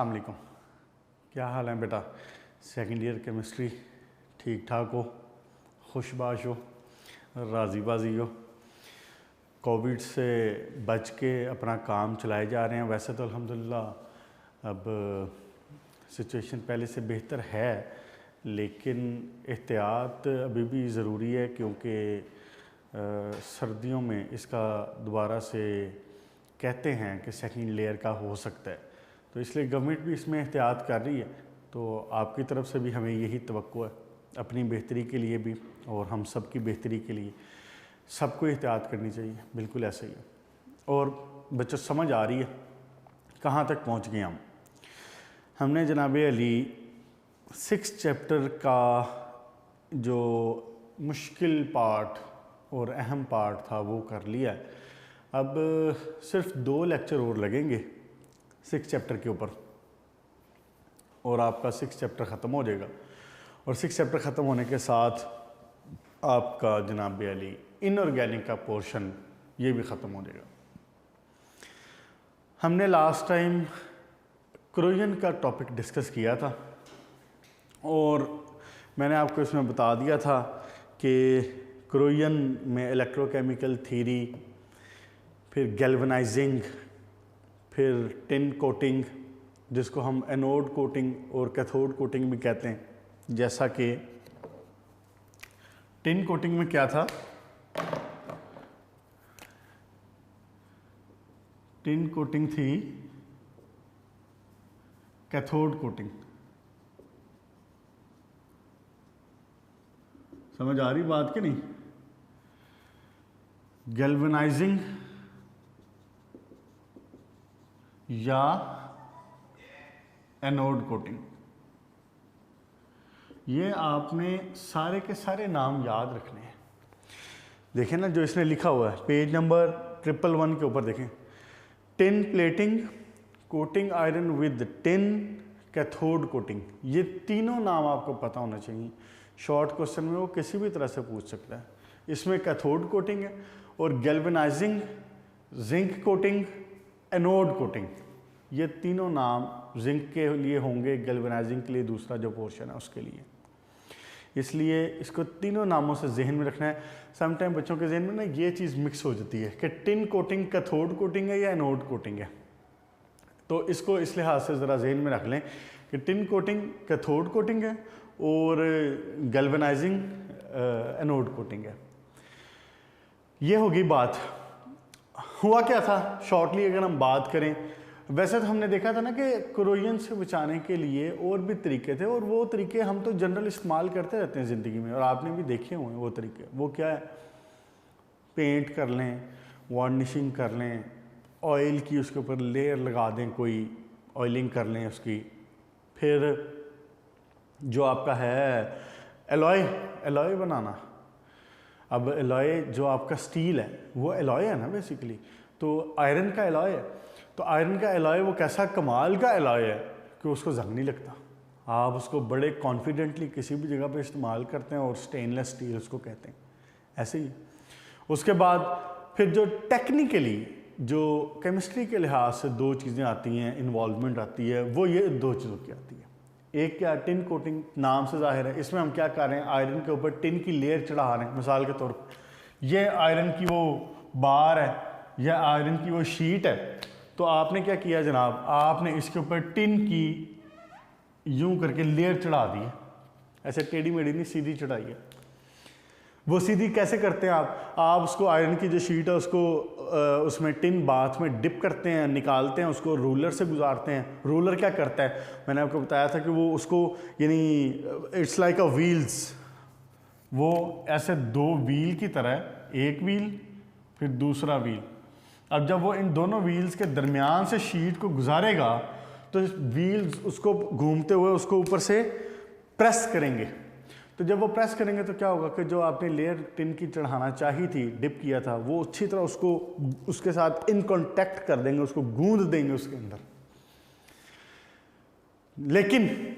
अस्सलाम वालेकुम। क्या हाल है बेटा? सेकंड ईयर केमिस्ट्री ठीक ठाक हो, खुशबाश हो, राज़ी बाजी हो, कोविड से बच के अपना काम चलाए जा रहे हैं। वैसे तो अल्हम्दुलिल्लाह अब सिचुएशन पहले से बेहतर है, लेकिन एहतियात अभी भी ज़रूरी है क्योंकि सर्दियों में इसका दोबारा से कहते हैं कि सेकंड लेयर का हो सकता है, तो इसलिए गवर्नमेंट भी इसमें एहतियात कर रही है। तो आपकी तरफ से भी हमें यही तवक्को है, अपनी बेहतरी के लिए भी और हम सब की बेहतरी के लिए सबको एहतियात करनी चाहिए। बिल्कुल ऐसा ही है। और बच्चों समझ आ रही है कहाँ तक पहुँच गए हम। हमने जनाब अली 6 चैप्टर का जो मुश्किल पार्ट और अहम पार्ट था वो कर लिया है। अब सिर्फ 2 लेक्चर और लगेंगे 6 चैप्टर के ऊपर और आपका 6 चैप्टर ख़त्म हो जाएगा। और 6 चैप्टर ख़त्म होने के साथ आपका जनाब अली इनऑर्गेनिक का पोर्शन ये भी ख़त्म हो जाएगा। हमने लास्ट टाइम क्रोजन का टॉपिक डिस्कस किया था और मैंने आपको इसमें बता दिया था कि क्रोजन में इलेक्ट्रोकेमिकल थ्योरी, फिर गैल्वेनाइजिंग, फिर टिन कोटिंग जिसको हम एनोड कोटिंग और कैथोड कोटिंग भी कहते हैं। जैसा कि टिन कोटिंग में क्या था, टिन कोटिंग थी कैथोड कोटिंग। समझ आ रही बात कि नहीं? गैल्वेनाइजिंग या एनोड कोटिंग, ये आपने सारे के सारे नाम याद रखने हैं। देखें ना जो इसने लिखा हुआ है पेज नंबर 111 के ऊपर देखें, tin plating, coating iron with tin, cathode coating. ये तीनों नाम आपको पता होना चाहिए। शॉर्ट क्वेश्चन में वो किसी भी तरह से पूछ सकता है। इसमें कैथोड कोटिंग है और galvanising, zinc coating, anode coating, ये तीनों नाम जिंक के लिए होंगे, गैल्वेनाइजिंग के लिए दूसरा जो पोर्शन है उसके लिए। इसलिए इसको तीनों नामों से जहन में रखना है। समटाइम बच्चों के जहन में ना ये चीज़ मिक्स हो जाती है कि टिन कोटिंग कैथोड कोटिंग है या एनोड कोटिंग है। तो इसको इस लिहाज से ज़रा जहन में रख लें कि टिन कोटिंग कैथोड कोटिंग है और गैल्वेनाइजिंग एनोड कोटिंग है। ये होगी बात। हुआ क्या था शॉर्टली अगर हम बात करें, वैसे तो हमने देखा था ना कि क्रोजन से बचाने के लिए और भी तरीके थे और वो तरीके हम तो जनरल इस्तेमाल करते रहते हैं ज़िंदगी में और आपने भी देखे हुए हैं वो तरीके। वो क्या है, पेंट कर लें, वार्निशिंग कर लें, ऑयल की उसके ऊपर लेयर लगा दें, कोई ऑयलिंग कर लें उसकी। फिर जो आपका है एलॉय बनाना। अब एलॉय जो आपका स्टील है वो एलॉय है ना बेसिकली, तो आयरन का एलॉय है। तो आयरन का एलॉय वो कैसा कमाल का एलॉय है कि उसको जंग नहीं लगता। आप उसको बड़े कॉन्फिडेंटली किसी भी जगह पे इस्तेमाल करते हैं और स्टेनलेस स्टील उसको कहते हैं। ऐसे ही उसके बाद फिर जो टेक्निकली जो केमिस्ट्री के लिहाज से 2 चीज़ें आती हैं, इन्वॉल्वमेंट आती है, वो ये 2 चीज़ों की आती है। एक क्या, टिन कोटिंग, नाम से जाहिर है। इसमें हम क्या कर रहे हैं, आयरन के ऊपर टिन की लेयर चढ़ा रहे हैं। मिसाल के तौर पर ये आयरन की वो बार है या आयरन की वो शीट है, तो आपने क्या किया जनाब, आपने इसके ऊपर टिन की यूं करके लेयर चढ़ा दी है। ऐसे टेढ़ी मेढ़ी नहीं, सीधी चढ़ाई है। वो सीधी कैसे करते हैं आप उसको आयरन की जो शीट है उसको उसमें टिन बाथ में डिप करते हैं, निकालते हैं, उसको रूलर से गुजारते हैं। रूलर क्या करता है, मैंने आपको बताया था कि वो उसको यानी इट्स लाइक अ व्हील्स, वो ऐसे 2 व्हील की तरह, एक व्हील फिर दूसरा व्हील। अब जब वो इन दोनों व्हील्स के दरमियान से शीट को गुजारेगा तो व्हील्स उसको घूमते हुए उसको ऊपर से प्रेस करेंगे। तो जब वो प्रेस करेंगे तो क्या होगा कि जो आपने लेयर टिन की चढ़ाना चाहिए थी, डिप किया था, वो अच्छी तरह उसको उसके साथ इन कांटेक्ट कर देंगे, उसको गूंद देंगे उसके अंदर। लेकिन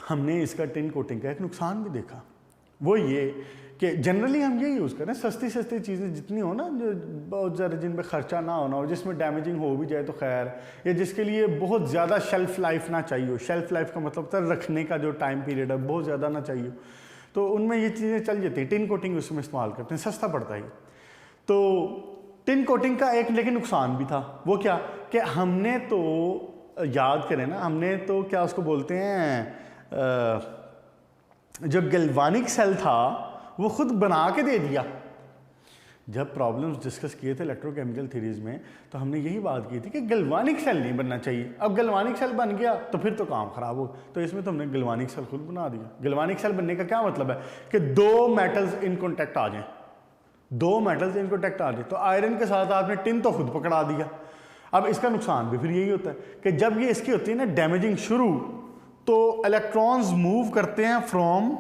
हमने इसका टिन कोटिंग का एक नुकसान भी देखा। वो ये कि जनरली हम ये यूज़ करें, सस्ती सस्ती चीज़ें जितनी हो ना, जो बहुत ज़्यादा जिन पे खर्चा ना होना और जिसमें डैमेजिंग हो भी जाए तो खैर, या जिसके लिए बहुत ज़्यादा शेल्फ़ लाइफ ना चाहिए हो। शेल्फ़ लाइफ का मतलब था रखने का जो टाइम पीरियड है बहुत ज़्यादा ना चाहिए, तो उनमें ये चीज़ें चल जाती हैं। टिन कोटिंग उसमें इस्तेमाल करते हैं, सस्ता पड़ता है। तो टिन कोटिंग का एक लेकिन नुकसान भी था। वो क्या कि हमने तो याद करें ना, हमने तो क्या उसको बोलते हैं, जो गैल्वानिक सेल था वो खुद बना के दे दिया। जब प्रॉब्लम्स डिस्कस किए थे इलेक्ट्रोकेमिकल थ्योरीज में, तो हमने यही बात की थी कि गैल्वानिक सेल नहीं बनना चाहिए। अब गैल्वानिक सेल बन गया तो फिर तो काम खराब हो, तो इसमें तो हमने गैल्वानिक सेल खुद बना दिया। गैल्वानिक सेल बनने का क्या मतलब है कि दो मेटल्स इन कॉन्टैक्ट आ जाएं, दो मेटल्स इन कॉन्टैक्ट आ जाए, तो आयरन के साथ आपने टिन तो खुद पकड़ा दिया। अब इसका नुकसान भी फिर यही होता है कि जब ये इसकी होती है ना डैमेजिंग शुरू, तो इलेक्ट्रॉन्स मूव करते हैं फ्रॉम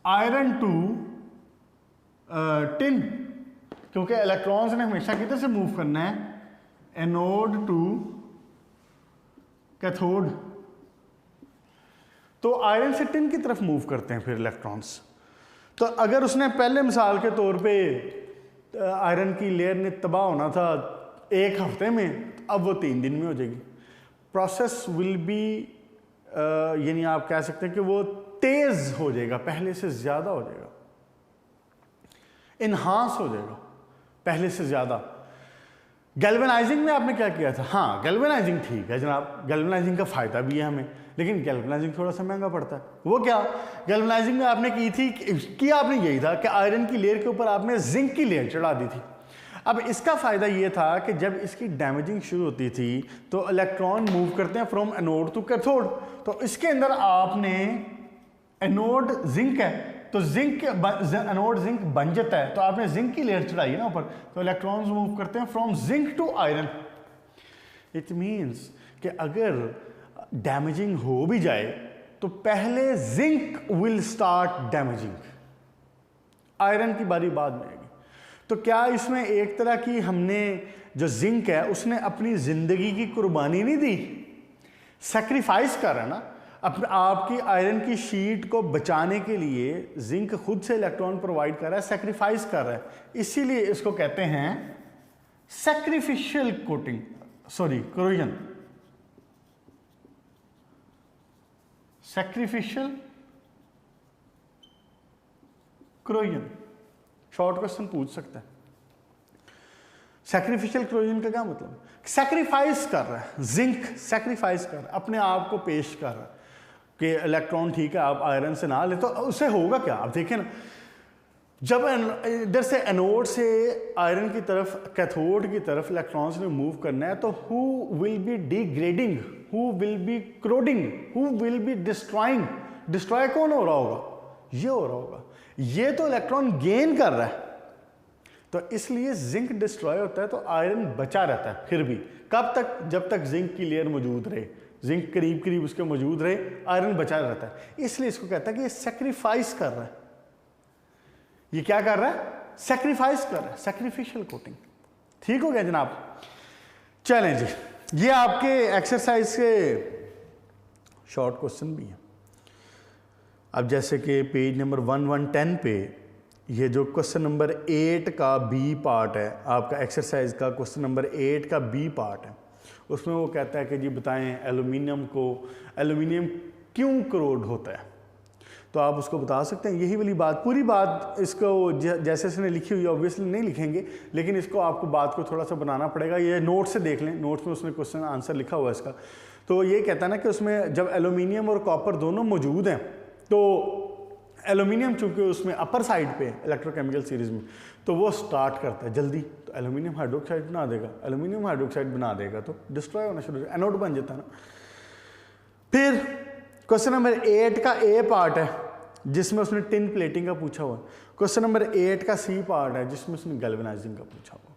आयरन टू टिन, क्योंकि इलेक्ट्रॉन्स ने हमेशा किधर से मूव करना है, एनोड टू कैथोड। तो आयरन से टिन की तरफ मूव करते हैं फिर इलेक्ट्रॉन्स। तो अगर उसने पहले मिसाल के तौर पे आयरन की लेयर ने तबाह होना था 1 हफ्ते में, अब वो 3 दिन में हो जाएगी। प्रोसेस विल बी, यानी आप कह सकते हैं कि वो तेज हो जाएगा, पहले से ज़्यादा हो जाएगा, इन्हांस हो जाएगा पहले से ज़्यादा। गैल्वेनाइजिंग में आपने क्या किया था? हाँ, गैल्वेनाइजिंग ठीक है जनाब, गैल्वेनाइजिंग का फ़ायदा भी है हमें, लेकिन गैल्वेनाइजिंग थोड़ा सा महंगा पड़ता है। वो क्या गैल्वेनाइजिंग में आपने की थी कि आपने यही था कि आयरन की लेयर के ऊपर आपने जिंक की लेयर चढ़ा दी थी। अब इसका फ़ायदा ये था कि जब इसकी डैमेजिंग शुरू होती थी तो इलेक्ट्रॉन मूव करते हैं फ्रॉम एनोड टू कैथोड, तो इसके अंदर आपने एनोड जिंक है तो जिंक एनोड जिंक बन जाता है, तो आपने जिंक की लेयर चढ़ाई ना ऊपर, तो इलेक्ट्रॉन्स मूव करते हैं from zinc to iron. It means कि अगर डैमेजिंग हो भी जाए तो पहले zinc will start damaging, iron की बारी बाद में आएगी। तो क्या इसमें एक तरह की हमने जो जिंक है उसने अपनी जिंदगी की कुर्बानी नहीं दी, सैक्रिफाइस कर रहा है ना, आपकी आयरन की शीट को बचाने के लिए जिंक खुद से इलेक्ट्रॉन प्रोवाइड कर रहा है, सैक्रिफाइस कर रहा है, इसीलिए इसको कहते हैं sacrificial coating, sorry corrosion, sacrificial corrosion. Short question पूछ सकता है, सैक्रिफिशियल कोरोजन का क्या मतलब? सैक्रिफाइस कर रहा है, जिंक सैक्रिफाइस कर रहा है, अपने आप को पेश कर रहा है कि इलेक्ट्रॉन ठीक है आप आयरन से ना ले, तो उससे होगा क्या? आप देखें ना, जब इधर से एनोड से आयरन की तरफ कैथोड की तरफ इलेक्ट्रॉन्स ने मूव करना है, तो who will be degrading, who will be corroding, who will be destroying? Destroy कौन हो रहा होगा? ये हो रहा होगा, ये तो इलेक्ट्रॉन गेन कर रहा है, तो इसलिए जिंक डिस्ट्रॉय होता है तो आयरन बचा रहता है फिर भी। कब तक? जब तक जिंक की लेयर मौजूद रहे, जिंक करीब करीब उसके मौजूद रहे, आयरन बचा रहता है। इसलिए इसको कहता है कि ये सैक्रिफाइस कर रहा है। ये क्या कर रहा है? सैक्रिफाइस कर रहा है, सैक्रिफिशियल कोटिंग। ठीक हो गया जनाब? चलें जी, ये आपके एक्सरसाइज के शॉर्ट क्वेश्चन भी हैं। अब जैसे कि पेज नंबर 1110 पे ये जो क्वेश्चन नंबर 8 का बी पार्ट है, आपका एक्सरसाइज का क्वेश्चन नंबर 8 का बी पार्ट है, उसमें वो कहता है कि जी बताएं एल्यूमिनियम क्यों करोड होता है। तो आप उसको बता सकते हैं, यही वाली बात, पूरी बात इसको जैसे इसने लिखी हुई ऑब्वियसली नहीं लिखेंगे, लेकिन इसको आपको बात को थोड़ा सा बनाना पड़ेगा। ये नोट से देख लें, नोट्स में उसने क्वेश्चन आंसर लिखा हुआ है इसका। तो ये कहता है ना कि उसमें जब एल्यूमिनियम और कॉपर दोनों मौजूद हैं, तो एल्यूमिनियम चूंकि उसमें अपर साइड पे इलेक्ट्रोकेमिकल सीरीज में, तो वो स्टार्ट करता है जल्दी, तो एल्यूमिनियम हाइड्रोक्साइड बना देगा, एल्यूमिनियम हाइड्रोक्साइड बना देगा तो डिस्ट्रॉय होना शुरू हो जाएगा, एनोड बन जाता है ना। फिर क्वेश्चन नंबर 8 का ए पार्ट है जिसमें उसने टिन प्लेटिंग का पूछा हुआ है। क्वेश्चन नंबर 8 का सी पार्ट है जिसमें उसने गैल्वेनाइजिंग का पूछा हुआ।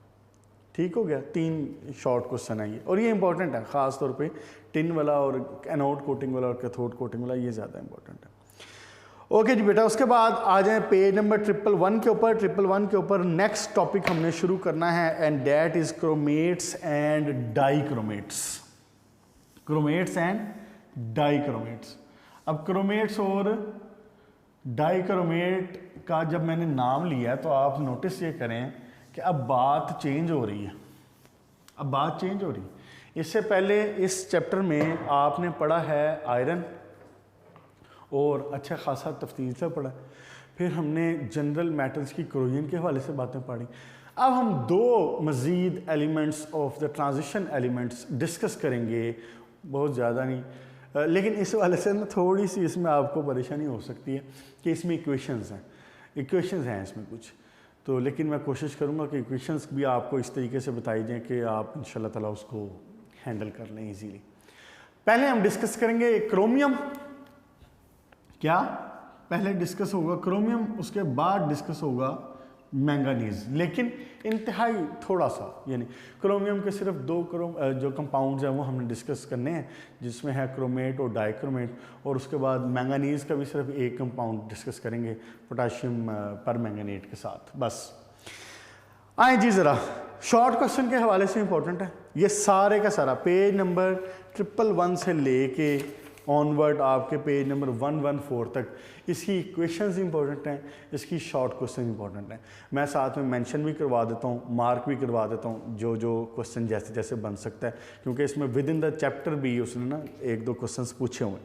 ठीक हो गया? 3 शॉर्ट क्वेश्चन है ये, और ये इंपॉर्टेंट है खास तौर पे टिन वाला और एनोड कोटिंग वाला और कैथोड कोटिंग वाला, ये ज़्यादा इंपॉर्टेंट है। ओके जी बेटा, उसके बाद आ जाए पेज नंबर 111 के ऊपर। 111 के ऊपर नेक्स्ट टॉपिक हमने शुरू करना है, and that is chromates and dichromates. Chromates and dichromates. अब क्रोमेट्स और डाइक्रोमेट का जब मैंने नाम लिया तो आप नोटिस ये करें कि अब बात चेंज हो रही है, अब बात चेंज हो रही है। इससे पहले इस चैप्टर में आपने पढ़ा है आयरन और अच्छा खासा तफसील से पढ़ा, फिर हमने जनरल मेटल्स की क्रोजन के हवाले से बातें पढ़ी। अब हम दो मज़ीद elements of the transition elements discuss करेंगे, बहुत ज़्यादा नहीं, लेकिन इस वाले से ना थोड़ी सी इसमें आपको परेशानी हो सकती है कि इसमें इक्वेशंस हैं इसमें कुछ तो, लेकिन मैं कोशिश करूँगा कि इक्वेशंस भी आपको इस तरीके से बताई जाएँ कि आप इंशाल्लाह ताला उसको हैंडल कर लें ईजीली। पहले हम डिस्कस करेंगे क्रोमियम, क्या पहले डिस्कस होगा क्रोमियम, उसके बाद डिस्कस होगा मैंगानीज, लेकिन इंतहाई थोड़ा सा, यानी क्रोमियम के सिर्फ दो जो कंपाउंड्स हैं वो हमने डिस्कस करने हैं, जिसमें है क्रोमेट और डाइक्रोमेट, और उसके बाद मैंगानीज का भी सिर्फ एक कंपाउंड डिस्कस करेंगे पोटाशियम पर मैंगनेट के साथ। बस आए जी ज़रा शॉर्ट क्वेश्चन के हवाले से इंपॉर्टेंट है ये सारे का सारा, पेज नंबर 111 से लेके ऑनवर्ड आपके पेज नंबर 114 तक इसकी इक्वेशंस इंपॉर्टेंट हैं, इसकी शॉर्ट क्वेश्चन इंपॉर्टेंट हैं। मैं साथ में मेंशन भी करवा देता हूँ, मार्क भी करवा देता हूँ जो जो क्वेश्चन जैसे जैसे बन सकता है, क्योंकि इसमें विद इन द चैप्टर भी उसने ना एक दो क्वेश्चंस पूछे हुए।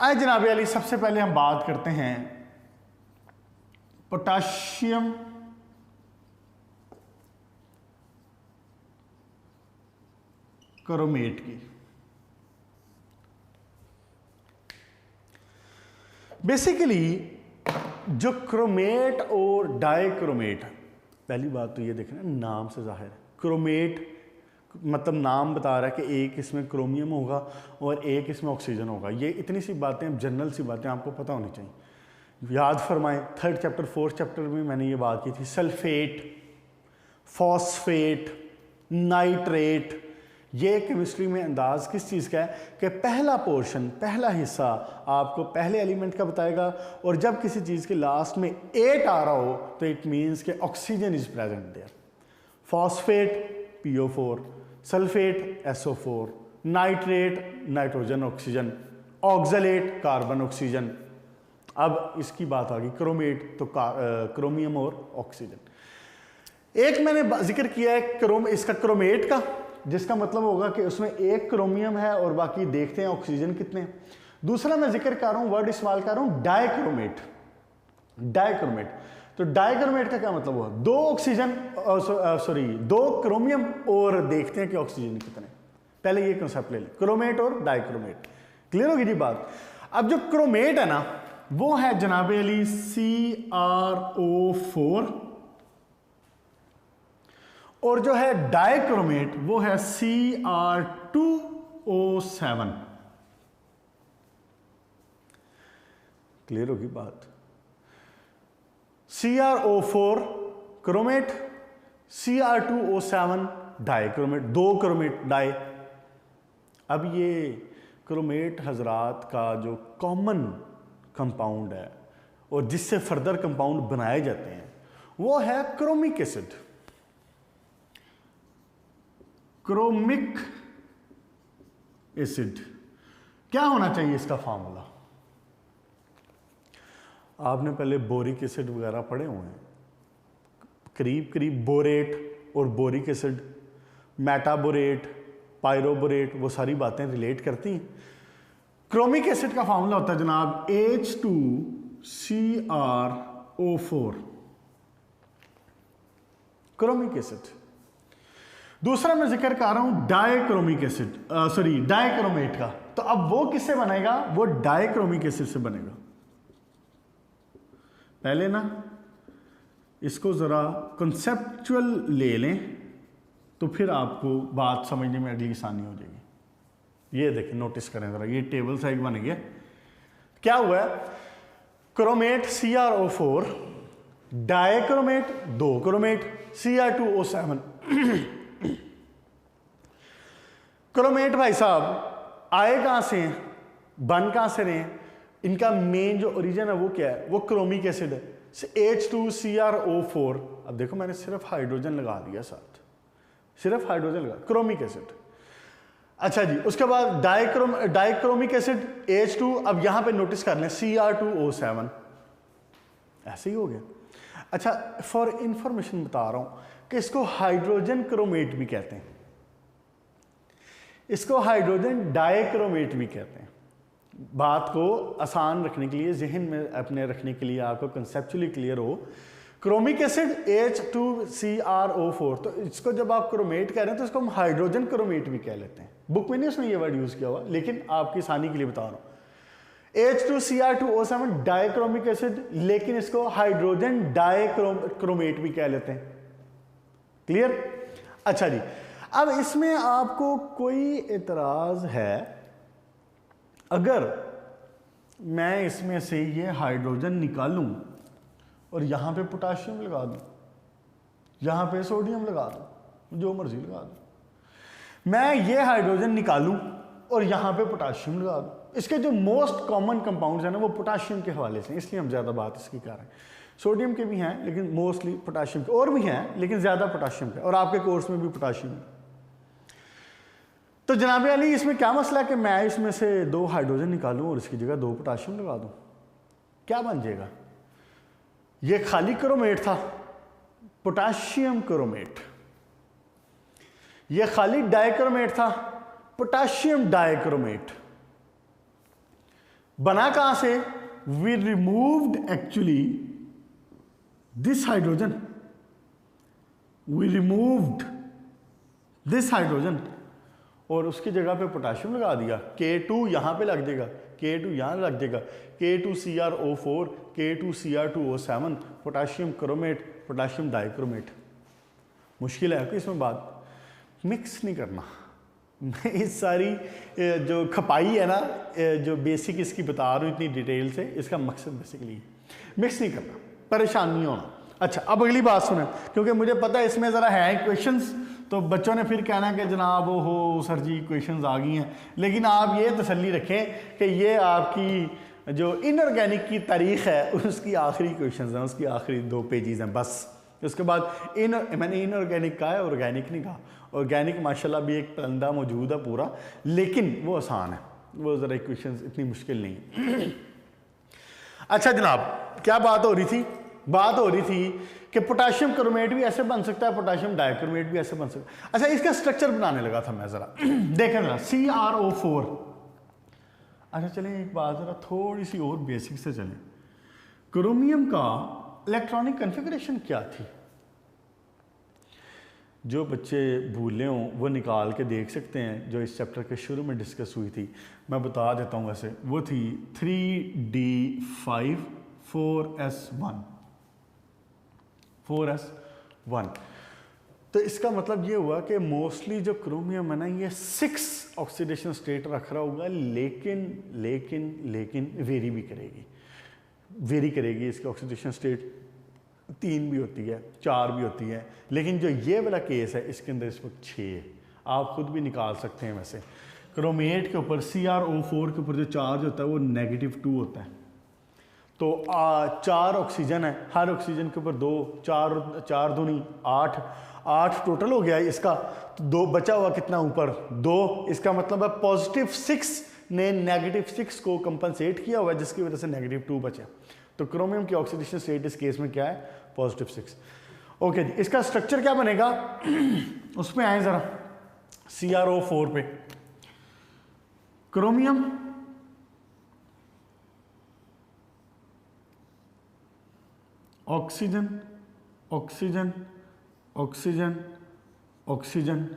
आए जनाब अली, सबसे पहले हम बात करते हैं पोटाशियम क्रोमेट की। बेसिकली जो क्रोमेट और डाइक्रोमेट, पहली बात तो ये देखना नाम से जाहिर है, क्रोमेट मतलब नाम बता रहा है कि एक इसमें क्रोमियम होगा और एक इसमें ऑक्सीजन होगा। ये इतनी सी बातें, जनरल सी बातें आपको पता होनी चाहिए। याद फरमाएं 3rd चैप्टर 4th चैप्टर में मैंने ये बात की थी, सल्फेट, फॉस्फेट, नाइट्रेट, ये केमिस्ट्री में अंदाज किस चीज़ का है कि पहला पोर्शन, पहला हिस्सा आपको पहले एलिमेंट का बताएगा, और जब किसी चीज़ के लास्ट में 8 आ रहा हो तो इट मीन्स कि oxygen is present there. Phosphate PO4, sulphate SO4, nitrate nitrogen oxygen, oxalate carbon oxygen. अब इसकी बात आ गई क्रोमेट, तो क्रोमियम और ऑक्सीजन। एक मैंने जिक्र किया है इसका क्रोमेट का, जिसका मतलब होगा कि उसमें एक क्रोमियम है और बाकी देखते हैं ऑक्सीजन कितने हैं। दूसरा मैं जिक्र कर रहा हूं, वर्ड इस्तेमाल कर रहा हूं डाइक्रोमेट। डाइक्रोमेट, तो डाइक्रोमेट का क्या मतलब हुआ? 2 ऑक्सीजन, सॉरी 2 क्रोमियम और देखते हैं कि ऑक्सीजन कितने। पहले ये कंसेप्ट ले लें, क्रोमेट और डाइक्रोमेट। क्लियर होगी जी बात। अब जो क्रोमेट है ना वो है जनाब अली CrO4, और जो है डाइक्रोमेट वो है Cr2O7। क्लियर होगी बात। CrO4 chromate, Cr2O7 dichromate, 2 chromate die. अब ये क्रोमेट हजरात का जो कॉमन कंपाउंड है और जिससे फर्दर कंपाउंड बनाए जाते हैं वो है क्रोमिक एसिड। क्रोमिक एसिड क्या होना चाहिए इसका फार्मूला? आपने पहले बोरिक एसिड वगैरह पढ़े हुए हैं, करीब करीब बोरेट और बोरिक एसिड, मेटाबोरेट, पायरोबोरेट, वो सारी बातें रिलेट करती हैं। क्रोमिक एसिड का फार्मूला होता है जनाब H2CrO4, क्रोमिक एसिड। दूसरा मैं जिक्र कर रहा हूं डाइक्रोमिक एसिड, सॉरी डाइक्रोमेट का, तो अब वो किससे बनेगा? वो डाइक्रोमिक एसिड से बनेगा। पहले ना इसको जरा कंसेप्चुअल ले लें तो फिर आपको बात समझने में अगली आसानी हो जाएगी। ये देखें, नोटिस करें जरा, ये टेबल सा एक बन गया। क्या हुआ है? Chromate CrO4, dichromate 2 chromate Cr2O7। Chromate भाई साहब आए कहां से हैं, बन कहां से रहे हैं? इनका मेन जो ओरिजिन है वो क्या है? वो क्रोमिक एसिड है, H2CrO4। अब देखो मैंने सिर्फ हाइड्रोजन लगा दिया साथ, सिर्फ हाइड्रोजन लगा, क्रोमिक एसिड। अच्छा जी, उसके बाद डाइक्रोमिक एसिड H2। अब यहां पे नोटिस कर लें CR2O7, ऐसे ही हो गया। अच्छा, फॉर इंफॉर्मेशन बता रहा हूँ कि इसको हाइड्रोजन क्रोमेट भी कहते हैं, इसको हाइड्रोजन डाइक्रोमेट भी कहते हैं। बात को आसान रखने के लिए, जहन में अपने रखने के लिए, आपको कंसेप्चुअली क्लियर हो, क्रोमिक एसिड H2CrO4, तो इसको जब आप क्रोमेट कह रहे हैं तो इसको हम हाइड्रोजन क्रोमेट भी कह लेते हैं। बुक में नहीं उसने ये वर्ड यूज किया हुआ, लेकिन आपकी आसानी के लिए बता रहा हूँ। H2Cr2O7 डाइक्रोमिक एसिड, लेकिन इसको हाइड्रोजन डाइक्रोमेट भी कह लेते हैं। क्लियर? अच्छा जी, अब इसमें आपको कोई एतराज है अगर मैं इसमें से ये हाइड्रोजन निकालूं और यहां पे पोटाशियम लगा दूं, यहां पे सोडियम लगा दूं, जो मर्जी लगा दूं, मैं ये हाइड्रोजन निकालूं और यहां पे पोटाशियम लगा दूं, इसके जो मोस्ट कॉमन कंपाउंड्स हैं ना वो पोटाशियम के हवाले से, इसलिए हम ज़्यादा बात इसकी कर रहे हैं। सोडियम के भी हैं लेकिन मोस्टली पोटाशियम के, और भी हैं लेकिन ज़्यादा पोटाशियम के, और आपके कोर्स में भी पोटाशियम है। तो जनाब अली, इसमें क्या मसला है कि मैं इसमें से 2 हाइड्रोजन निकालूं और इसकी जगह 2 पोटाशियम लगा दूं, क्या बन जाएगा? ये खाली क्रोमेट था, पोटाशियम क्रोमेट, ये खाली डाइक्रोमेट था, पोटाशियम डाइक्रोमेट। बना कहां से? We removed actually this hydrogen, we removed this hydrogen और उसकी जगह पे पोटाशियम लगा दिया। K2 यहां पे लग जाएगा, K2 यहां लग जाएगा, K2CrO4, K2Cr2O7, potassium chromate, potassium dichromate. मुश्किल है कि इसमें बात मिक्स नहीं करना। मैं इस सारी जो खपाई है ना, जो बेसिक इसकी बता रहा हूँ इतनी डिटेल से, इसका मकसद बेसिकली मिक्स नहीं करना, परेशान नहीं होना। अच्छा, अब अगली बात सुने, क्योंकि मुझे पता है इसमें ज़रा है क्वेश्चंस, तो बच्चों ने फिर कहना कि जनाब वो हो सर जी क्वेश्चंस आ गई हैं, लेकिन आप ये तसल्ली रखें कि ये आपकी जो इनऑर्गेनिक की तारीख है उसकी आखिरी क्वेश्चंस हैं, उसकी आखिरी 2 पेजेस हैं बस। उसके बाद मैंने इनऑर्गेनिक कहा है, ऑर्गेनिक नहीं कहा। ऑर्गेनिक माशाल्लाह भी एक पलंदा मौजूद है पूरा, लेकिन वो आसान है, वो ज़रा क्वेश्चंस इतनी मुश्किल नहीं है। अच्छा जनाब, क्या बात हो रही थी? बात हो रही थी कि पोटाशियम क्रोमेट भी ऐसे बन सकता है, पोटाशियम डाइक्रोमेट भी ऐसे बन सकता है। अच्छा, इसका स्ट्रक्चर बनाने लगा था मैं, ज़रा देखें ज़रा, CrO4। अच्छा चलें, एक बात ज़रा थोड़ी सी और बेसिक से चलें। क्रोमियम का इलेक्ट्रॉनिक कन्फिगरेशन क्या थी? जो बच्चे भूले हों वो निकाल के देख सकते हैं, जो इस चैप्टर के शुरू में डिस्कस हुई थी, मैं बता देता हूँ। वैसे वो थी 3D5 4S1, 4S1। तो इसका मतलब ये हुआ कि मोस्टली जो क्रोमियम है ना, ये 6 ऑक्सीडेशन स्टेट रख रहा होगा, लेकिन वेरी भी करेगी, वेरी करेगी। इसकी ऑक्सीडेशन स्टेट 3 भी होती है, 4 भी होती है, लेकिन जो ये वाला केस है इसके अंदर इस वक्त 6 है। आप खुद भी निकाल सकते हैं। वैसे क्रोमेट के ऊपर CrO4 के ऊपर जो चार्ज होता है वो -2 होता है। तो 4 ऑक्सीजन है, हर ऑक्सीजन के ऊपर 2, 4 दूनी 8 टोटल हो गया इसका। तो 2 बचा हुआ कितना ऊपर? 2। इसका मतलब है +6 ने -6 को कंपनसेट किया हुआ है, जिसकी वजह से -2 बचा। तो क्रोमियम की ऑक्सीडेशन स्टेट इस केस में क्या है? +6। ओके जी, इसका स्ट्रक्चर क्या बनेगा उसमें आए जरा। CrO4 पे chromium, oxygen, oxygen, oxygen, oxygen.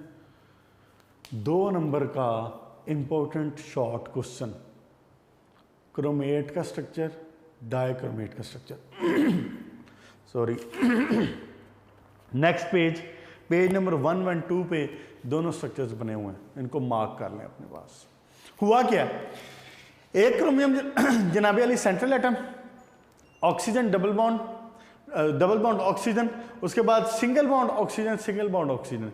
2 number का इंपॉर्टेंट शॉर्ट क्वेश्चन, क्रोमेट का स्ट्रक्चर, डाइक्रोमेट का structure. Sorry, next page number 112 पे दोनों स्ट्रक्चर्स बने हुए हैं, इनको मार्क कर लें अपने पास। हुआ क्या? एक क्रोमियम जनाबे वाली central atom, oxygen double bond oxygen, उसके बाद single bond oxygen, single bond oxygen.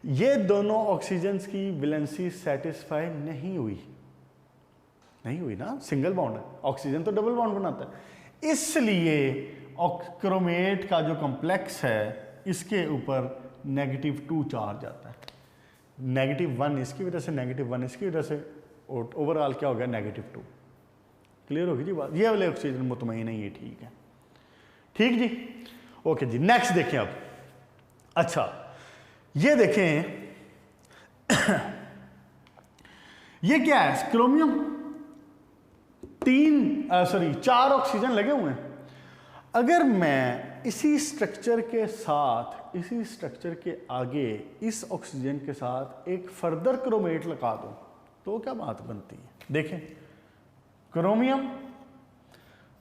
ये दोनों ऑक्सीजन्स की वैलेंसी सेटिस्फाई नहीं हुई ना, सिंगल बॉन्ड है, ऑक्सीजन तो डबल बॉन्ड बनाता है। इसलिए क्रोमेट का जो कॉम्प्लेक्स है इसके ऊपर -2 चार्ज आता है। -1 इसकी वजह से, -1 इसकी वजह से, ओवरऑल क्या हो गया? -2। क्लियर होगी जी बात? ये वाले ऑक्सीजन मुतमईन है, ये ठीक है, ठीक जी, ओके जी। नेक्स्ट देखें अब। अच्छा ये देखें ये क्या है, क्रोमियम, 4 ऑक्सीजन लगे हुए हैं। अगर मैं इसी स्ट्रक्चर के साथ, इसी स्ट्रक्चर के आगे इस ऑक्सीजन के साथ एक फर्दर क्रोमेट लगा दूं तो क्या बात बनती है। देखें, chromium,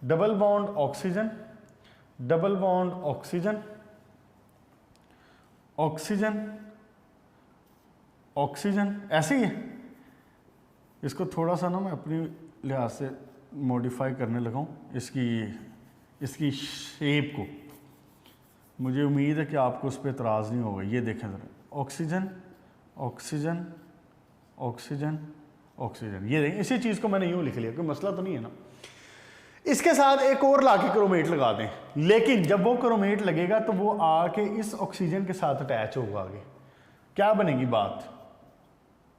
double bond oxygen, double bond oxygen, oxygen, oxygen, ऐसे ही है। इसको थोड़ा सा ना मैं अपनी लिहाज से मॉडिफाई करने लगा हूँ, इसकी शेप को। मुझे उम्मीद है कि आपको उस पर एतराज़ नहीं होगा। ये देखें ज़रा, ऑक्सीजन, ऑक्सीजन, ऑक्सीजन, ऑक्सीजन, ये देखें। इसी चीज़ को मैंने यूँ लिख लिया, कोई मसला तो नहीं है ना। इसके साथ एक और लाके क्रोमेट लगा दें, लेकिन जब वो क्रोमेट लगेगा तो वो आके इस ऑक्सीजन के साथ अटैच होगा आगे। क्या बनेगी बात,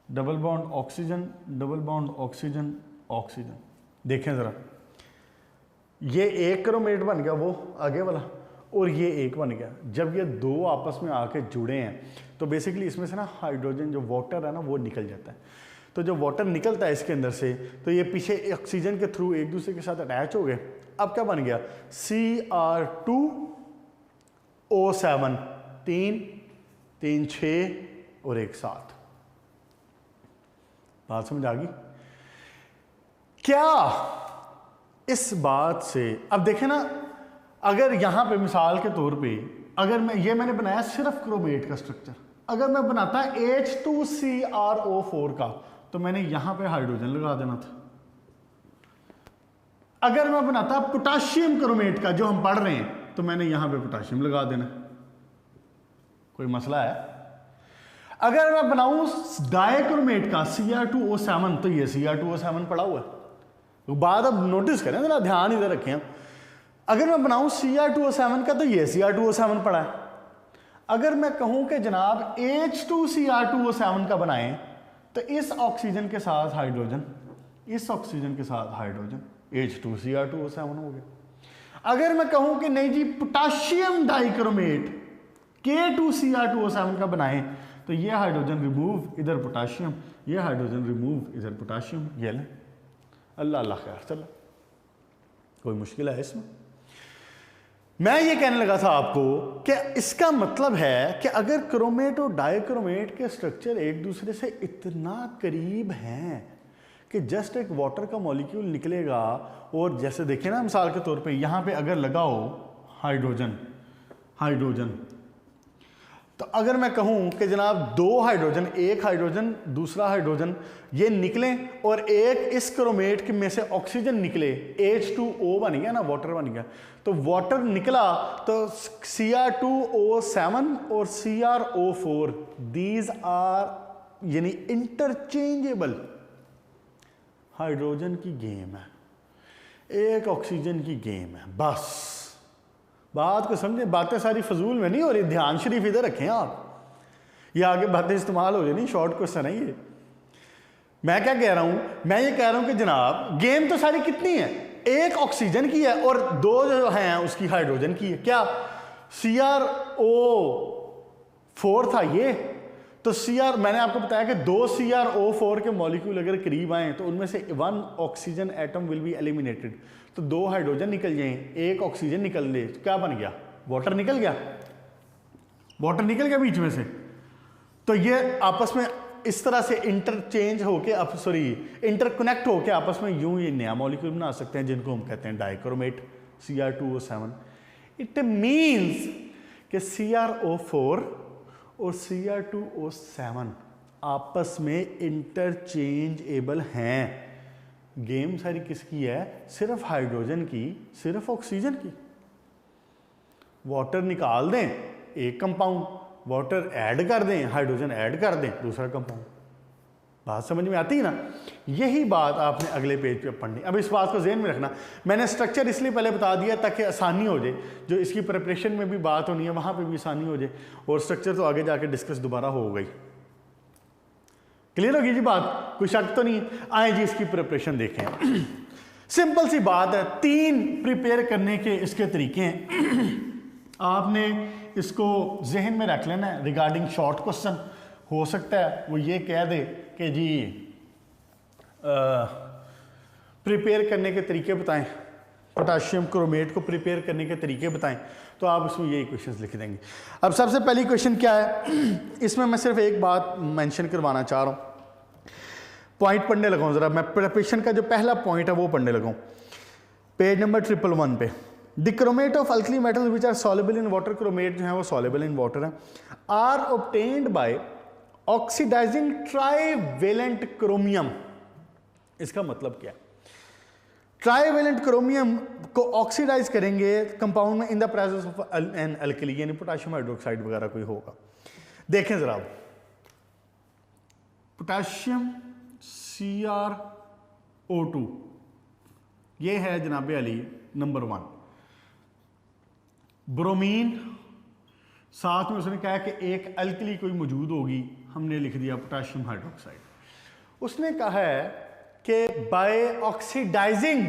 double bond oxygen, double bond oxygen, oxygen. देखें ज़रा, ये एक क्रोमेट बन गया वो आगे वाला, और ये एक बन गया। जब ये दो आपस में आके जुड़े हैं तो बेसिकली इसमें से ना हाइड्रोजन, जो वाटर है ना, वो निकल जाता है। तो जब वाटर निकलता है इसके अंदर से, तो ये पीछे ऑक्सीजन के थ्रू एक दूसरे के साथ अटैच हो गए। अब क्या बन गया, Cr2O7, 3 3 6 और एक 7। बात समझ आ गई क्या इस बात से? अब देखें ना, अगर यहां पे मिसाल के तौर पे, अगर मैंने बनाया सिर्फ क्रोमेट का स्ट्रक्चर, अगर मैं बनाता H2CrO4 का, तो मैंने यहां पे हाइड्रोजन लगा देना था। अगर मैं बनाता पोटाशियम क्रोमेट का, जो हम पढ़ रहे हैं, तो मैंने यहां पे पोटाशियम लगा देना। कोई मसला है? अगर मैं बनाऊं डाइक्रोमेट का Cr2O7, तो ये Cr2O7 पड़ा हुआ है। तो बात अब नोटिस करें जरा, ध्यान इधर रखें। अगर मैं बनाऊं Cr2O7 का, तो ये Cr2O7 पड़ा है। अगर मैं कहूं कि जनाब H2Cr2O7 का बनाएं, तो इस ऑक्सीजन के साथ हाइड्रोजन, इस ऑक्सीजन के साथ हाइड्रोजन, H2Cr2O7 हो गया। अगर मैं कहूं कि नहीं जी, पोटाशियम डाइक्रोमेट K2Cr2O7 का बनाएं, तो ये हाइड्रोजन रिमूव, इधर पोटाशियम, ये हाइड्रोजन रिमूव, इधर पोटाशियम, ये ले। अल्लाह अल्लाह खैर, चलो कोई मुश्किल है इसमें? मैं ये कहने लगा था आपको कि इसका मतलब है कि अगर क्रोमेट और डाइक्रोमेट के स्ट्रक्चर एक दूसरे से इतना करीब हैं कि जस्ट एक वाटर का मॉलिक्यूल निकलेगा, और जैसे देखें ना मिसाल के तौर पे यहाँ पे अगर लगाओ हाइड्रोजन, हाइड्रोजन, तो अगर मैं कहूँ कि जनाब दो हाइड्रोजन, एक हाइड्रोजन दूसरा हाइड्रोजन, ये निकलें और एक इस क्रोमेट में से ऑक्सीजन निकले, H2O बन गया ना, वाटर बन गया। तो वाटर निकला तो Cr2O7 और CrO4, दीज आर यानी इंटरचेंजेबल। हाइड्रोजन की गेम है, एक ऑक्सीजन की गेम है, बस। बात को समझे, बातें सारी फजूल में नहीं हो रही, ध्यान शरीफ इधर रखें आप। ये आगे बातें इस्तेमाल हो जानी, शॉर्ट क्वेश्चन है ये। मैं क्या कह रहा हूं, मैं ये कह रहा हूं कि जनाब गेम तो सारी कितनी है, एक ऑक्सीजन की है और दो जो हैं उसकी हाइड्रोजन की है। क्या CrO4 था ये, तो मैंने आपको बताया कि 2 CrO4 के मॉलिक्यूल अगर करीब आए तो उनमें से 1 oxygen atom will be eliminated. तो 2 हाइड्रोजन निकल जाए, एक ऑक्सीजन निकल ले, क्या बन गया, वाटर निकल गया, वाटर निकल गया बीच में से। तो ये आपस में इस तरह से इंटरचेंज होके, इंटरकनेक्ट होके आपस में यूं ये नया मॉलिक्यूल बना सकते हैं, जिनको हम कहते हैं डाइक्रोमेट, Cr2O7। इट मीन्स कि CrO4 और Cr2O7 आपस में इंटरचेंजेबल हैं। गेम सारी किसकी है, सिर्फ हाइड्रोजन की, सिर्फ ऑक्सीजन की। वाटर निकाल दें एक कंपाउंड, वाटर ऐड कर दें, हाइड्रोजन ऐड कर दें दूसरा कंपाउंड। बात समझ में आती है ना? यही बात आपने अगले पेज पे पढ़नी। अब इस बात को ज़हन में रखना, मैंने स्ट्रक्चर इसलिए पहले बता दिया ताकि आसानी हो जाए, जो इसकी प्रिपरेशन में भी बात होनी है वहाँ पे भी आसानी हो जाए, और स्ट्रक्चर तो आगे जाके डिस्कस दोबारा हो गई। क्लियर होगी जी बात, कोई शक तो नहीं? आए जी इसकी प्रिपरेशन देखें। सिंपल सी बात है, 3 प्रिपेयर करने के इसके तरीके हैं। आपने इसको जहन में रख लेना है रिगार्डिंग शॉर्ट क्वेश्चन। हो सकता है वो ये कह दे कि जी प्रिपेयर करने के तरीके बताएं, पोटाशियम क्रोमेट को प्रिपेयर करने के तरीके बताएं, तो आप इसमें ये क्वेश्चंस लिख देंगे। अब सबसे पहली क्वेश्चन क्या है, इसमें मैं सिर्फ एक बात मेंशन करवाना चाह रहा हूँ, पॉइंट पढ़ने लगाऊँ ज़रा, मैं प्रिपरेशन का जो पहला पॉइंट है वो पढ़ने लगाऊँ। पेज नंबर 111 पे, the chromate of alkali metal which are soluble in water, chromate जो है वो सॉल्युबल इन वाटर है, are obtained by oxidizing trivalent chromium. इसका मतलब क्या है, ट्राईवेलेंट क्रोमियम को ऑक्सीडाइज करेंगे कंपाउंड में in the presence of an alkali, यानी पोटेशियम हाइड्रोक्साइड वगैरह कोई होगा। देखें जरा, पोटेशियम CrO2 ये है जनाब अली नंबर 1। ब्रोमीन, साथ में उसने कहा कि एक अल्कली कोई मौजूद होगी, हमने लिख दिया पोटेशियम हाइड्रोक्साइड। उसने कहा है कि बाय ऑक्सीडाइजिंग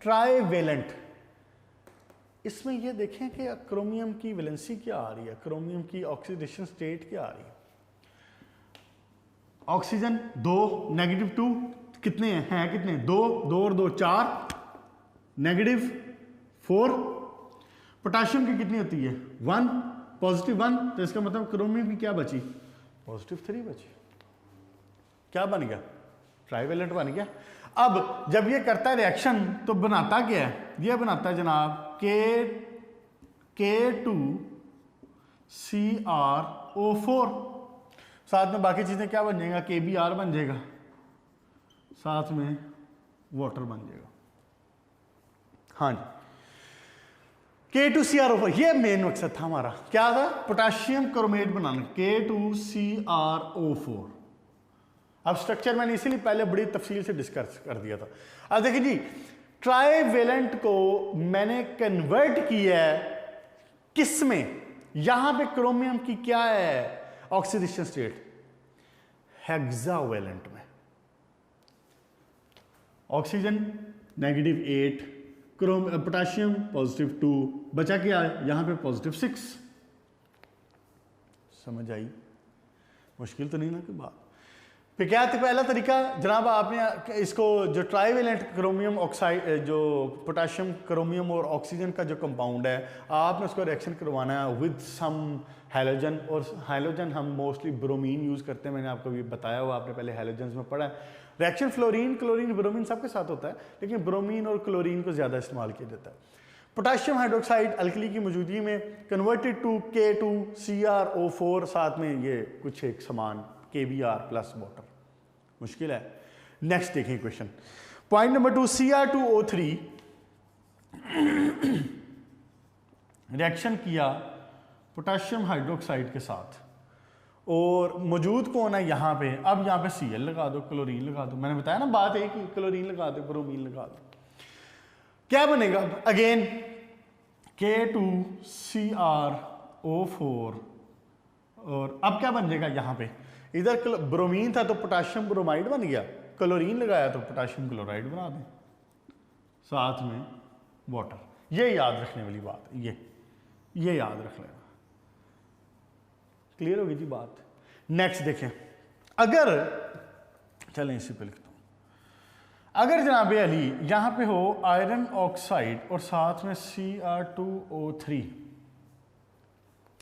ट्राईवेलेंट, इसमें ये देखें कि क्रोमियम की वैलेंसी क्या आ रही है, क्रोमियम की ऑक्सीडेशन स्टेट क्या आ रही है। ऑक्सीजन 2 -2 कितने हैं कितने 2 और 2 4 -4। पोटाशियम की कितनी होती है 1 +1, तो इसका मतलब क्रोमियम की क्या बची +3 बची। क्या बन गया, ट्राईवेलेंट बन गया। अब जब ये करता है रिएक्शन तो बनाता क्या है, ये बनाता है जनाब K2CrO4, साथ में बाकी चीजें क्या बन जाएगा, KBr बन जाएगा, साथ में वाटर बन जाएगा। हाँ जी, K2CrO4, ये मेन मकसद था हमारा, क्या था, पोटेशियम क्रोमेट बनाना, K2CrO4। अब स्ट्रक्चर मैंने इसीलिए पहले बड़ी तफसील से डिस्कस कर दिया था। अब देखिए जी, ट्राईवेलेंट को मैंने कन्वर्ट किया है किस में, यहां पे क्रोमियम की क्या है ऑक्सीडेशन स्टेट, हेक्सावेलेंट में। ऑक्सीजन -8, पोटेशियम +2, बचा क्या यहां पे +6। समझ आई, मुश्किल तो नहीं ना कोई बात। फिर क्या था पहला तरीका जनाब, आपने इसको जो ट्राईवेलेंट क्रोमियम ऑक्साइड, जो पोटेशियम क्रोमियम और ऑक्सीजन का जो कंपाउंड है, आपने उसको रिएक्शन करवाना है विद सम हैलोजन, और हैलोजन हम मोस्टली ब्रोमीन यूज़ करते हैं, मैंने आपको भी बताया हुआ, आपने पहले हैलोजन्स में पढ़ा है। रिएक्शन फ्लोरीन, क्लोरीन, ब्रोमीन सबके साथ होता है, लेकिन ब्रोमीन और क्लोरीन को ज़्यादा इस्तेमाल किया जाता है। पोटेशियम हाइड्रोक्साइड अल्कली की मौजूदगी में कन्वर्टेड टू K2CrO4, साथ में ये कुछ एक समान KBr प्लस वाटर। मुश्किल है। नेक्स्ट देखें question, point number 2, Cr2O3 reaction किया पोटेशियम हाइड्रोक्साइड के साथ, और मौजूद कौन है यहाँ पे, अब यहाँ पे Cl लगा दो, क्लोरीन लगा दो, मैंने बताया ना बात है कि क्लोरीन लगा दो, ब्रोमीन लगा दो, क्या बनेगा अगेन K2CrO4, और अब क्या बन जाएगा यहाँ पे, इधर ब्रोमीन था तो पोटेशियम ब्रोमाइड बन गया, क्लोरीन लगाया तो पोटेशियम क्लोराइड बना दें, साथ में वाटर। ये याद रखने वाली बात है, ये याद रख लेना। क्लियर होगी जी बात। नेक्स्ट देखें, अगर चलें इसी पे लिखता हूं, अगर जनाब अली यहां पे हो आयरन ऑक्साइड और साथ में Cr2O3,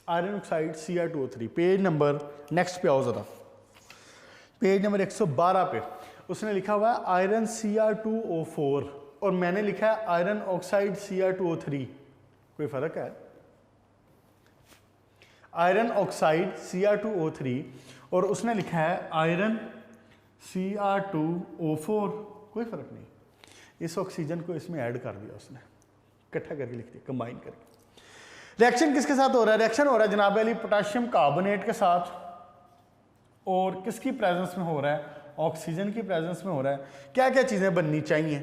iron oxide Cr2O3, page number next पे आओ जरा, पेज नंबर 112 पे उसने लिखा हुआ है आयरन Cr2O4 और मैंने लिखा है आयरन ऑक्साइड Cr2O3, कोई फर्क है? आयरन ऑक्साइड Cr2O3 और उसने लिखा है आयरन Cr2O4, कोई फर्क नहीं। इस ऑक्सीजन को इसमें ऐड कर दिया उसने, इकट्ठा करके लिख दिया, कंबाइन करके। रिएक्शन किसके साथ हो रहा है? रिएक्शन हो रहा है जनाब अली पोटेशियम कार्बोनेट के साथ, और किसकी प्रेजेंस में हो रहा है? ऑक्सीजन की प्रेजेंस में हो रहा है। क्या क्या चीज़ें बननी चाहिए?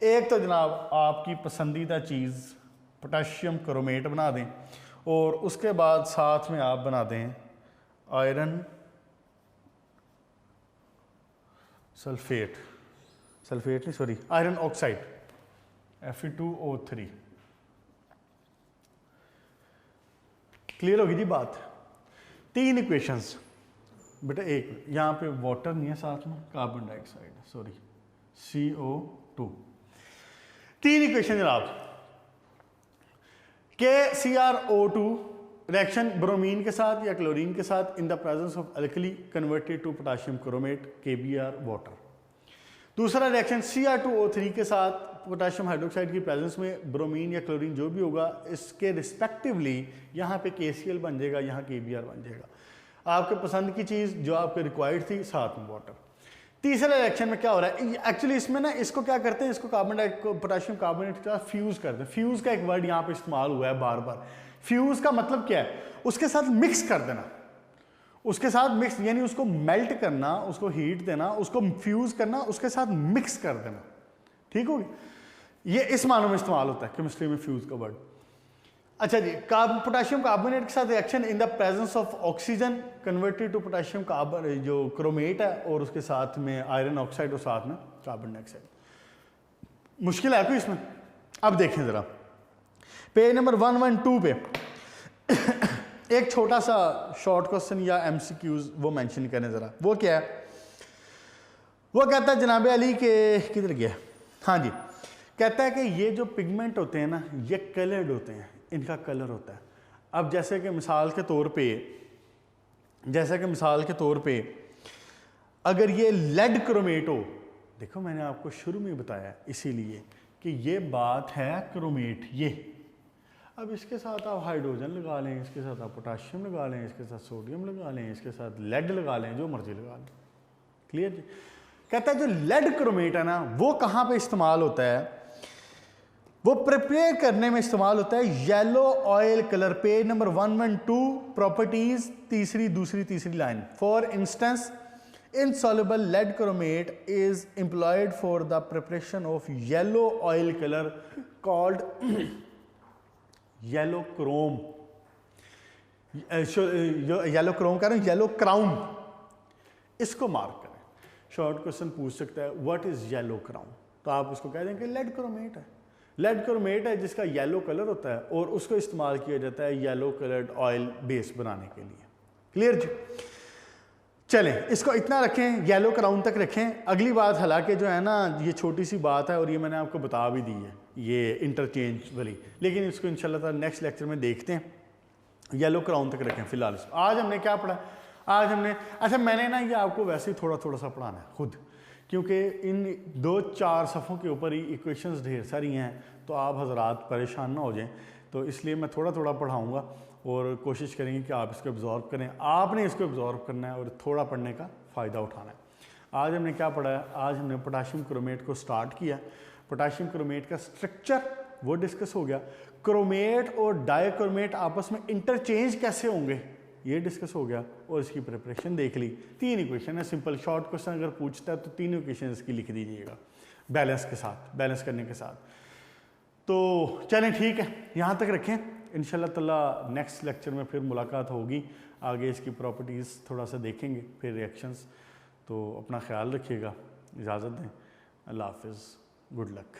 एक तो जनाब आपकी पसंदीदा चीज़ पोटेशियम क्रोमेट बना दें, और उसके बाद साथ में आप बना दें आयरन सल्फेट नहीं sorry iron oxide, Fe2O3। Clear होगी जी बात। 3 इक्वेशंस बेटा, एक यहाँ पे वाटर नहीं है साथ में, carbon dioxide, sorry CO2। 3 equation जनाब। KCrO2 रिएक्शन ब्रोमीन के साथ या क्लोरीन के साथ in the presence of alkali converted to potassium chromate KBr water. दूसरा रिएक्शन Cr2O3 के साथ पोटेशियम हाइड्रोक्साइड की प्रेजेंस में ब्रोमीन या क्लोरीन जो भी होगा इसके रिस्पेक्टिवली यहाँ पे KCl बन जाएगा, यहाँ KBr बन जाएगा। आपके पसंद की चीज़ जो आपके रिक्वायर्ड थी, साथ में वाटर। तीसरे रिएक्शन में क्या हो रहा है, एक्चुअली इसमें ना इसको क्या करते हैं, इसको पोटेशियम कार्बोनेट के साथ फ्यूज करते हैं। फ्यूज का एक वर्ड यहाँ पे इस्तेमाल हुआ है बार बार। फ्यूज का मतलब क्या है, उसके साथ मिक्स कर देना, उसके साथ मिक्स यानी उसको मेल्ट करना, उसको हीट देना, उसको फ्यूज करना, उसके साथ मिक्स कर देना। ठीक होगी, ये इस मानों में इस्तेमाल होता है केमिस्ट्री में फ्यूज का वर्ड। अच्छा जी, पोटेशियम कार्बोनेट के साथ reaction in the presence of oxygen converted to potassium carbon जो क्रोमेट है, और उसके साथ में आयरन ऑक्साइड और साथ में कार्बन डाइऑक्साइड। मुश्किल है कोई इसमें? अब देखें जरा पेज नंबर 112 पे एक छोटा सा शॉर्ट क्वेश्चन या MCQs वो मेंशन करें जरा। वो क्या है, वो कहता है जनाब अली के किधर गया, हाँ जी, कहता है कि ये जो पिगमेंट होते हैं ना, ये कलर्ड होते हैं, इनका कलर होता है। अब जैसे कि मिसाल के तौर पे अगर ये लेड क्रोमेट हो, देखो मैंने आपको शुरू में बताया इसीलिए कि ये बात है क्रोमेट ये। अब इसके साथ आप हाइड्रोजन लगा लें, इसके साथ आप पोटाशियम लगा लें, इसके साथ सोडियम लगा लें, इसके साथ लेड लगा लें, जो मर्जी लगा लें। क्लियर जी? कहता है जो लेड क्रोमेट है ना, वो कहाँ पे इस्तेमाल होता है, वो प्रिपेयर करने में इस्तेमाल होता है yellow oil colour. Page number 112 properties, तीसरी line. For instance insoluble lead chromate is employed for the preparation of yellow oil color called yellow chrome। Yellow Chrome करें, येलो क्राउन, इसको मार्क करें। शॉर्ट क्वेश्चन पूछ सकता है what is yellow crown, तो आप उसको कह देंगे लेड क्रोमेट है। लेड क्रोमेट है जिसका येलो कलर होता है और उसको इस्तेमाल किया जाता है येलो कलर्ड ऑयल बेस बनाने के लिए। क्लियर जी? चलें, इसको इतना रखें, येलो क्राउन तक रखें। अगली बात हालांकि जो है ना ये छोटी सी बात है और ये मैंने आपको बता भी दी है, ये इंटरचेंज वाली, लेकिन इसको इंशाल्लाह ताला नेक्स्ट लेक्चर में देखते हैं। येलो क्राउन तक रखें फिलहाल इसको। आज हमने क्या पढ़ा, आज हमने, अच्छा मैंने ना ये आपको वैसे ही थोड़ा थोड़ा सा पढ़ाना है खुद, क्योंकि इन 2-4 सफ़ों के ऊपर ही इक्वेशंस ढेर सारी हैं, तो आप हजरात परेशान ना हो जाएं, तो इसलिए मैं थोड़ा थोड़ा पढ़ाऊँगा और कोशिश करेंगे कि आप इसको एब्जॉर्ब करें। आपने इसको एब्जॉर्ब करना है और थोड़ा पढ़ने का फ़ायदा उठाना है। आज हमने क्या पढ़ा है, आज हमने पोटेशियम क्रोमेट को स्टार्ट किया। पोटेशियम क्रोमेट का स्ट्रक्चर वो डिस्कस हो गया। क्रोमेट और डाइक्रोमेट आपस में इंटरचेंज कैसे होंगे ये डिस्कस हो गया, और इसकी प्रिपरेशन देख ली। 3 इक्वेशन है, सिंपल शॉर्ट क्वेश्चन अगर पूछता है तो 3 इक्वेशन इसकी लिख दीजिएगा बैलेंस के साथ, बैलेंस करने के साथ। तो चलें ठीक है, यहाँ तक रखें। इंशाल्लाह ताला नेक्स्ट लेक्चर में फिर मुलाकात होगी, आगे इसकी प्रॉपर्टीज़ थोड़ा सा देखेंगे, फिर रिएक्शंस। तो अपना ख्याल रखिएगा, इजाज़त दें, अल्लाह हाफिज़, गुड लक।